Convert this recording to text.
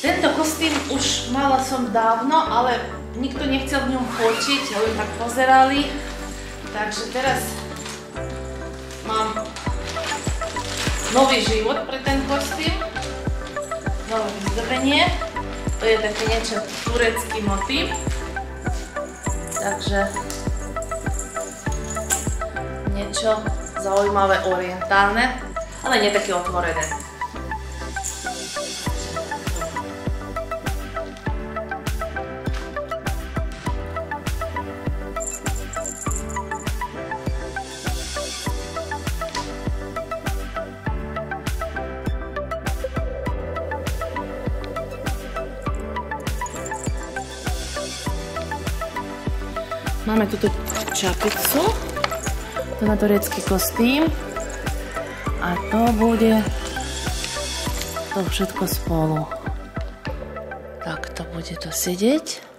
Tento kostým už mala som dávno, ale nikto nechcel v ňom fotiť, len tak pozerali. Takže teraz mám nový život pre ten kostým. Nové vyzdobenie. To je také niečo turecký motív. Takže niečo zaujímavé, orientálne, ale nie také otvorené. Máme túto čapicu, to na turecký kostým a to bude to všetko spolu. Tak to bude to sedieť.